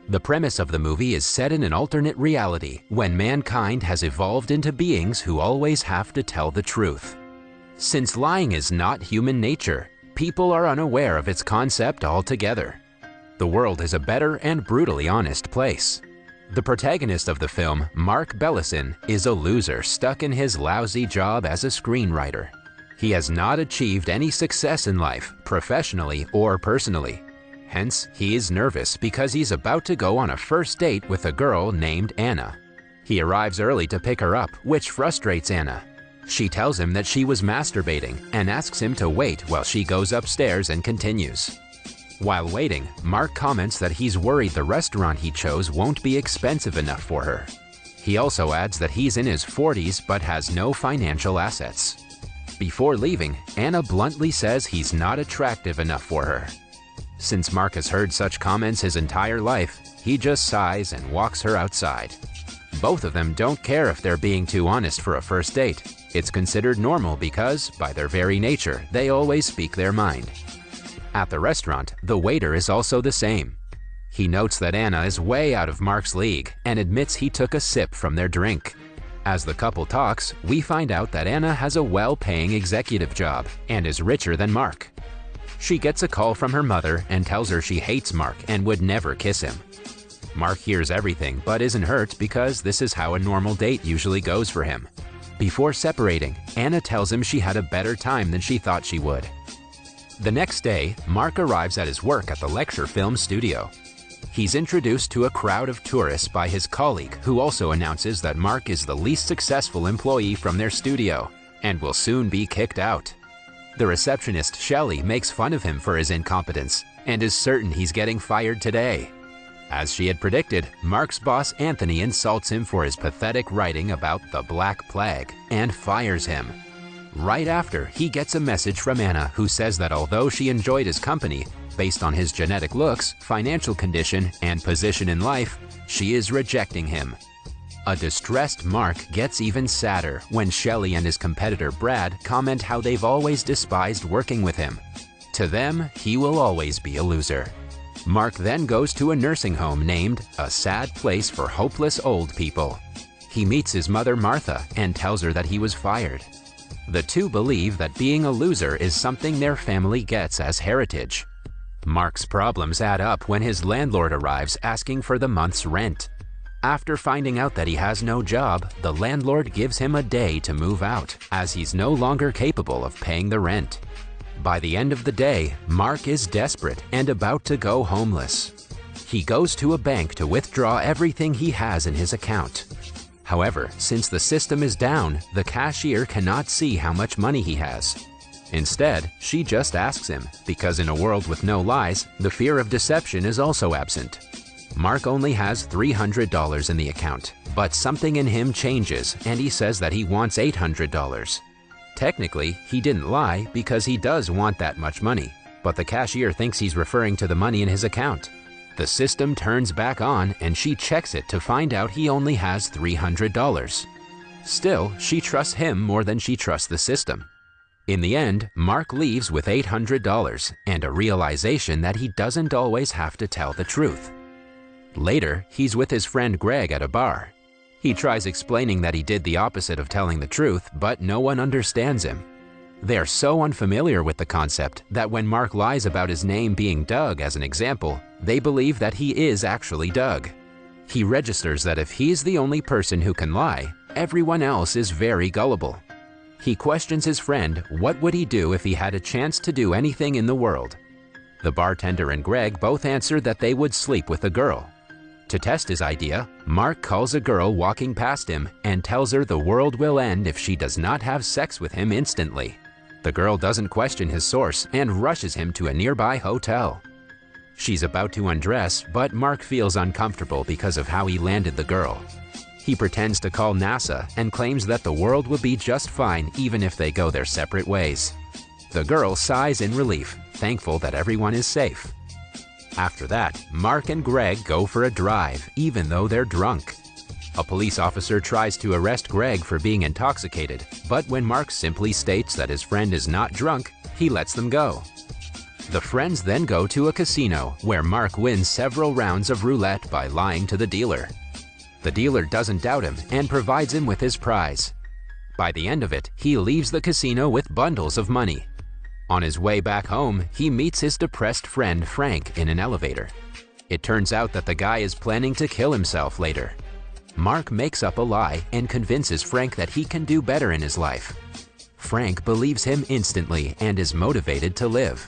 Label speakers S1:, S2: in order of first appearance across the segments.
S1: The premise of the movie is set in an alternate reality when mankind has evolved into beings who always have to tell the truth. Since lying is not human nature, people are unaware of its concept altogether. The world is a better and brutally honest place. The protagonist of the film, Mark Bellison, is a loser stuck in his lousy job as a screenwriter. He has not achieved any success in life, professionally or personally. Hence, he is nervous because he's about to go on a first date with a girl named Anna. He arrives early to pick her up, which frustrates Anna. She tells him that she was masturbating and asks him to wait while she goes upstairs and continues. While waiting, Mark comments that he's worried the restaurant he chose won't be expensive enough for her. He also adds that he's in his 40s but has no financial assets. Before leaving, Anna bluntly says he's not attractive enough for her. Since Mark has heard such comments his entire life, he just sighs and walks her outside. Both of them don't care if they're being too honest for a first date. It's considered normal because, by their very nature, they always speak their mind. At the restaurant, the waiter is also the same. He notes that Anna is way out of Mark's league and admits he took a sip from their drink. As the couple talks, we find out that Anna has a well-paying executive job and is richer than Mark. She gets a call from her mother and tells her she hates Mark and would never kiss him. Mark hears everything but isn't hurt because this is how a normal date usually goes for him. Before separating, Anna tells him she had a better time than she thought she would. The next day, Mark arrives at his work at the lecture film studio. He's introduced to a crowd of tourists by his colleague, who also announces that Mark is the least successful employee from their studio and will soon be kicked out. The receptionist, Shelley, makes fun of him for his incompetence and is certain he's getting fired today. As she had predicted, Mark's boss, Anthony, insults him for his pathetic writing about the Black Plague and fires him. Right after, he gets a message from Anna who says that although she enjoyed his company, based on his genetic looks, financial condition, and position in life, she is rejecting him. A distressed Mark gets even sadder when Shelley and his competitor Brad comment how they've always despised working with him. To them, he will always be a loser. Mark then goes to a nursing home named A Sad Place for Hopeless Old People. He meets his mother Martha and tells her that he was fired. The two believe that being a loser is something their family gets as heritage. Mark's problems add up when his landlord arrives asking for the month's rent. After finding out that he has no job, the landlord gives him a day to move out, as he's no longer capable of paying the rent. By the end of the day, Mark is desperate and about to go homeless. He goes to a bank to withdraw everything he has in his account. However, since the system is down, the cashier cannot see how much money he has. Instead, she just asks him, because in a world with no lies, the fear of deception is also absent. Mark only has $300 in the account, but something in him changes and he says that he wants $800. Technically, he didn't lie because he does want that much money, but the cashier thinks he's referring to the money in his account. The system turns back on and she checks it to find out he only has $300. Still, she trusts him more than she trusts the system. In the end, Mark leaves with $800 and a realization that he doesn't always have to tell the truth. Later, he's with his friend Greg at a bar. He tries explaining that he did the opposite of telling the truth, but no one understands him. They're so unfamiliar with the concept that when Mark lies about his name being Doug as an example, they believe that he is actually Doug. He registers that if he's the only person who can lie, everyone else is very gullible. He questions his friend what would he do if he had a chance to do anything in the world. The bartender and Greg both answer that they would sleep with a girl. To test his idea, Mark calls a girl walking past him and tells her the world will end if she does not have sex with him instantly. The girl doesn't question his source and rushes him to a nearby hotel. She's about to undress, but Mark feels uncomfortable because of how he landed the girl. He pretends to call NASA and claims that the world will be just fine even if they go their separate ways. The girl sighs in relief, thankful that everyone is safe. After that, Mark and Greg go for a drive, even though they're drunk. A police officer tries to arrest Greg for being intoxicated, but when Mark simply states that his friend is not drunk, he lets them go. The friends then go to a casino where Mark wins several rounds of roulette by lying to the dealer. The dealer doesn't doubt him and provides him with his prize. By the end of it, he leaves the casino with bundles of money. On his way back home, he meets his depressed friend Frank in an elevator. It turns out that the guy is planning to kill himself later. Mark makes up a lie and convinces Frank that he can do better in his life. Frank believes him instantly and is motivated to live.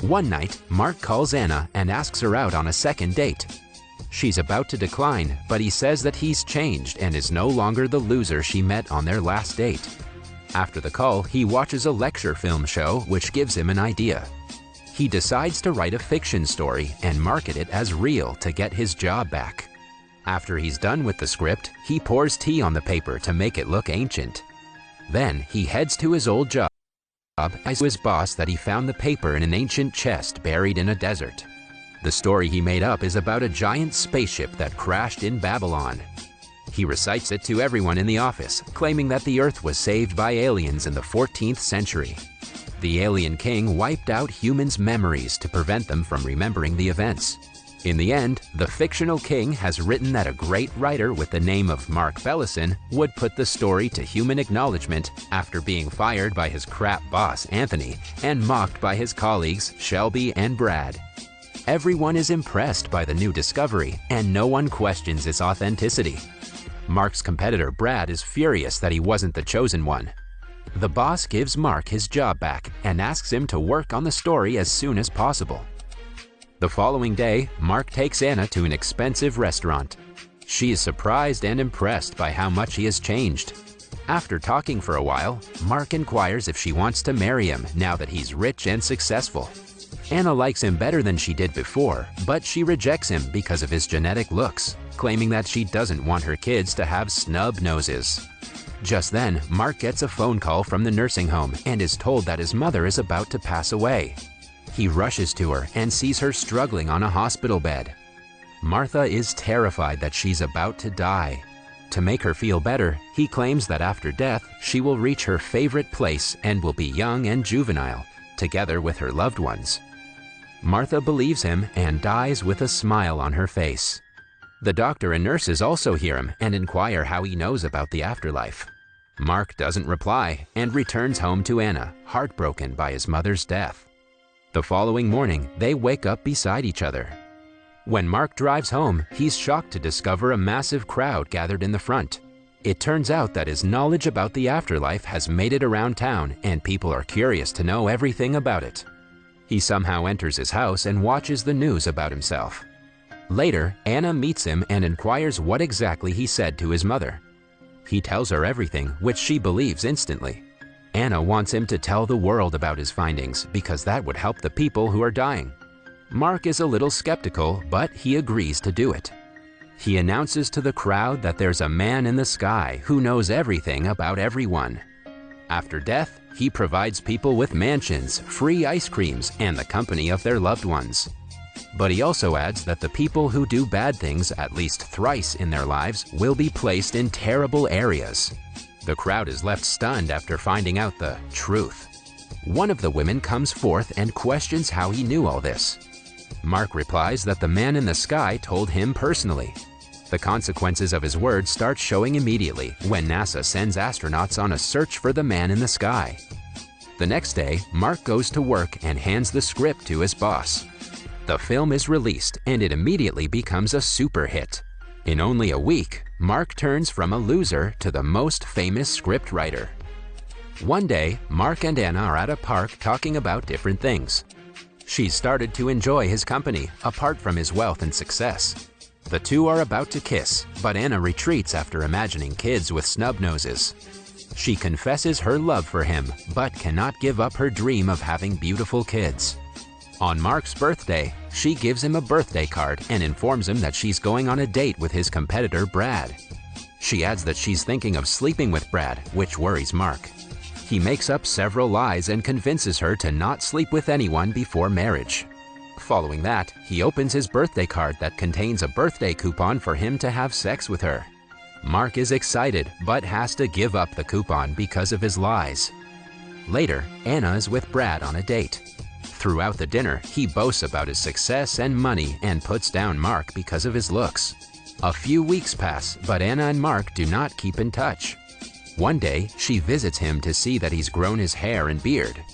S1: One night, Mark calls Anna and asks her out on a second date. She's about to decline, but he says that he's changed and is no longer the loser she met on their last date. After the call, he watches a lecture film show which gives him an idea. He decides to write a fiction story and market it as real to get his job back. After he's done with the script, he pours tea on the paper to make it look ancient. Then he heads to his old job as his boss that he found the paper in an ancient chest buried in a desert. The story he made up is about a giant spaceship that crashed in Babylon. He recites it to everyone in the office, claiming that the Earth was saved by aliens in the 14th century. The alien king wiped out humans' memories to prevent them from remembering the events. In the end, the fictional king has written that a great writer with the name of Mark Bellison would put the story to human acknowledgement after being fired by his crap boss, Anthony, and mocked by his colleagues, Shelby and Brad. Everyone is impressed by the new discovery, and no one questions its authenticity. Mark's competitor, Brad, is furious that he wasn't the chosen one. The boss gives Mark his job back and asks him to work on the story as soon as possible. The following day, Mark takes Anna to an expensive restaurant. She is surprised and impressed by how much he has changed. After talking for a while, Mark inquires if she wants to marry him now that he's rich and successful. Anna likes him better than she did before, but she rejects him because of his genetic looks, claiming that she doesn't want her kids to have snub noses. Just then, Mark gets a phone call from the nursing home and is told that his mother is about to pass away. He rushes to her and sees her struggling on a hospital bed. Martha is terrified that she's about to die. To make her feel better, he claims that after death, she will reach her favorite place and will be young and juvenile, together with her loved ones. Martha believes him and dies with a smile on her face. The doctor and nurses also hear him and inquire how he knows about the afterlife. Mark doesn't reply and returns home to Anna, heartbroken by his mother's death. The following morning, they wake up beside each other. When Mark drives home, he's shocked to discover a massive crowd gathered in the front. It turns out that his knowledge about the afterlife has made it around town and people are curious to know everything about it. He somehow enters his house and watches the news about himself. Later, Anna meets him and inquires what exactly he said to his mother. He tells her everything, which she believes instantly. Anna wants him to tell the world about his findings because that would help the people who are dying. Mark is a little skeptical, but he agrees to do it. He announces to the crowd that there's a man in the sky who knows everything about everyone. After death, he provides people with mansions, free ice creams, and the company of their loved ones. But he also adds that the people who do bad things at least thrice in their lives will be placed in terrible areas. The crowd is left stunned after finding out the truth. One of the women comes forth and questions how he knew all this. Mark replies that the man in the sky told him personally. The consequences of his words start showing immediately when NASA sends astronauts on a search for the man in the sky. The next day, Mark goes to work and hands the script to his boss. The film is released and it immediately becomes a super hit. In only a week, Mark turns from a loser to the most famous scriptwriter. One day, Mark and Anna are at a park talking about different things. She's started to enjoy his company, apart from his wealth and success. The two are about to kiss, but Anna retreats after imagining kids with snub noses. She confesses her love for him, but cannot give up her dream of having beautiful kids. On Mark's birthday, she gives him a birthday card and informs him that she's going on a date with his competitor, Brad. She adds that she's thinking of sleeping with Brad, which worries Mark. He makes up several lies and convinces her to not sleep with anyone before marriage. Following that, he opens his birthday card that contains a birthday coupon for him to have sex with her. Mark is excited, but has to give up the coupon because of his lies. Later, Anna is with Brad on a date. Throughout the dinner, he boasts about his success and money and puts down Mark because of his looks. A few weeks pass, but Anna and Mark do not keep in touch. One day, she visits him to see that he's grown his hair and beard.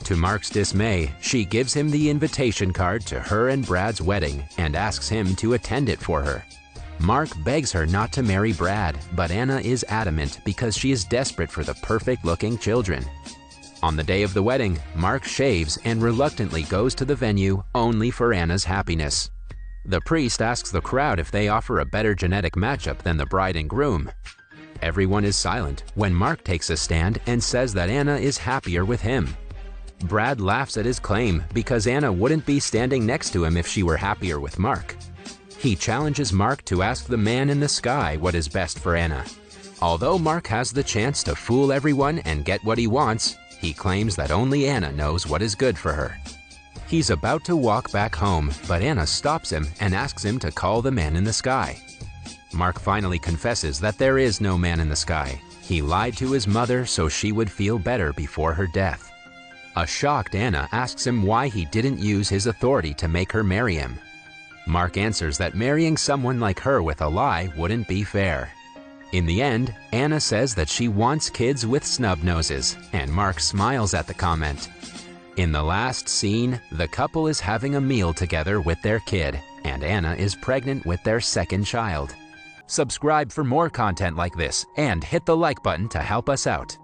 S1: To Mark's dismay, she gives him the invitation card to her and Brad's wedding and asks him to attend it for her. Mark begs her not to marry Brad, but Anna is adamant because she is desperate for the perfect-looking children. On the day of the wedding, Mark shaves and reluctantly goes to the venue only for Anna's happiness. The priest asks the crowd if they offer a better genetic matchup than the bride and groom. Everyone is silent when Mark takes a stand and says that Anna is happier with him. Brad laughs at his claim because Anna wouldn't be standing next to him if she were happier with Mark. He challenges Mark to ask the man in the sky what is best for Anna. Although Mark has the chance to fool everyone and get what he wants, he claims that only Anna knows what is good for her. He's about to walk back home, but Anna stops him and asks him to call the man in the sky. Mark finally confesses that there is no man in the sky. He lied to his mother so she would feel better before her death. A shocked Anna asks him why he didn't use his authority to make her marry him. Mark answers that marrying someone like her with a lie wouldn't be fair. In the end, Anna says that she wants kids with snub noses, and Mark smiles at the comment. In the last scene, the couple is having a meal together with their kid, and Anna is pregnant with their second child. Subscribe for more content like this and hit the like button to help us out.